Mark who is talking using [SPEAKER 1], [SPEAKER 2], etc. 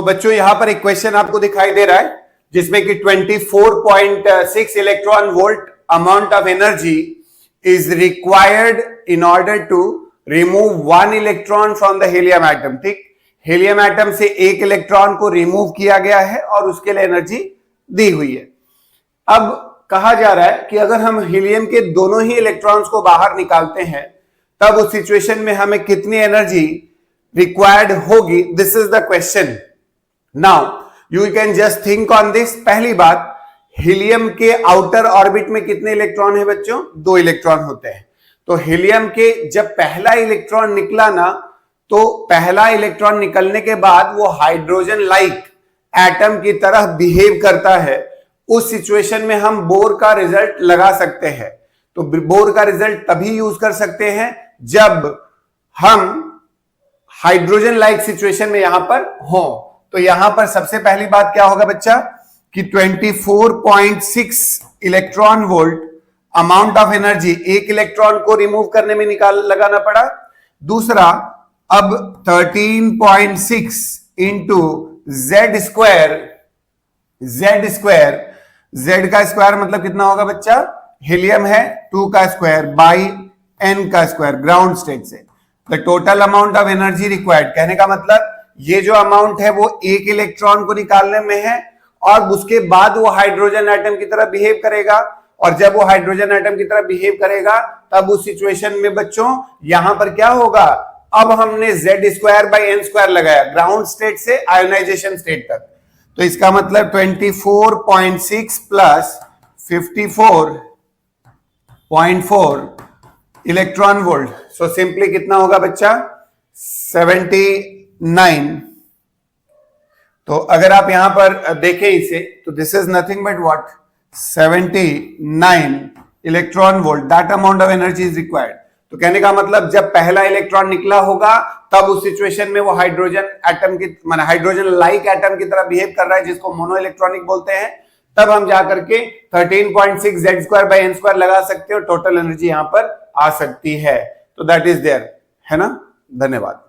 [SPEAKER 1] बच्चों यहां पर एक क्वेश्चन आपको दिखाई दे रहा है जिसमें कि 24.6 electron volt amount of energy is required in order to remove 1 electron from the helium atom. ठीक, हीलियम एटम से 1 इलेक्ट्रॉन को रिमूव किया गया है और उसके लिए एनर्जी दी हुई है। अब कहा जा रहा है कि अगर हम हीलियम के दोनों ही इलेक्ट्रॉन्स को बाहर निकालते हैं तब उस सिचुएशन में हमें कितनी एनर्जी रिक्वायर्ड होगी। This is the question. Now you can just think on this. पहली बात, हीलियम के आउटर ऑर्बिट में कितने इलेक्ट्रॉन है बच्चों? 2 इलेक्ट्रॉन होते हैं। तो हीलियम के जब पहला इलेक्ट्रॉन निकला ना, तो पहला इलेक्ट्रॉन निकलने के बाद वो हाइड्रोजन लाइक एटम की तरह बिहेव करता है। उस सिचुएशन में हम बोर का रिजल्ट लगा सकते हैं। तो बोर का रिजल्ट तभी यूज कर सकते हैं जब हम हाइड्रोजन लाइक सिचुएशन में यहां पर हो। तो यहां पर सबसे पहली बात क्या होगा बच्चा कि 24.6 electron volt amount of energy, 1 electron को रिमूव करने में लगाना पड़ा। दूसरा, अब 13.6 इंटू जेड स्क्वायर, जेड का स्क्वायर मतलब कितना होगा बच्चा? हीलियम है 2 का स्क्वायर बाई एन का स्क्वायर ग्राउंड स्टेट से। The total amount of energy required, कहने का मतलब ये जो अमाउंट है वो 1 इलेक्ट्रॉन को निकालने में है और उसके बाद वो हाइड्रोजन एटम की तरह बिहेव करेगा। और जब वो हाइड्रोजन एटम की तरह बिहेव करेगा तब उस सिचुएशन में बच्चों यहां पर क्या होगा? अब हमने Z square by N square लगाया ग्राउंड स्टेट से आयोनाइजेशन स्टेट तक। तो इसका मतलब 24.6 plus 54.4 electron volt. So simply कितना होगा बच्चा? 79। तो अगर आप यहां पर देखें इसे तो this is nothing but what? 79 electron volt. That amount of energy is required. तो कहने का मतलब जब पहला इलेक्ट्रॉन निकला होगा तब उस सिचुएशन में वो हाइड्रोजन एटम की माने हाइड्रोजन लाइक एटम की तरह बिहेव कर रहा है जिसको मोनो इलेक्ट्रॉनिक बोलते हैं। तब हम जाकर के 13.6 Z square by N square लगा सकते हैं और टोटल एनर्जी यहां पर आ सकती है। तो दैट इज देयर, है ना। धन्यवाद।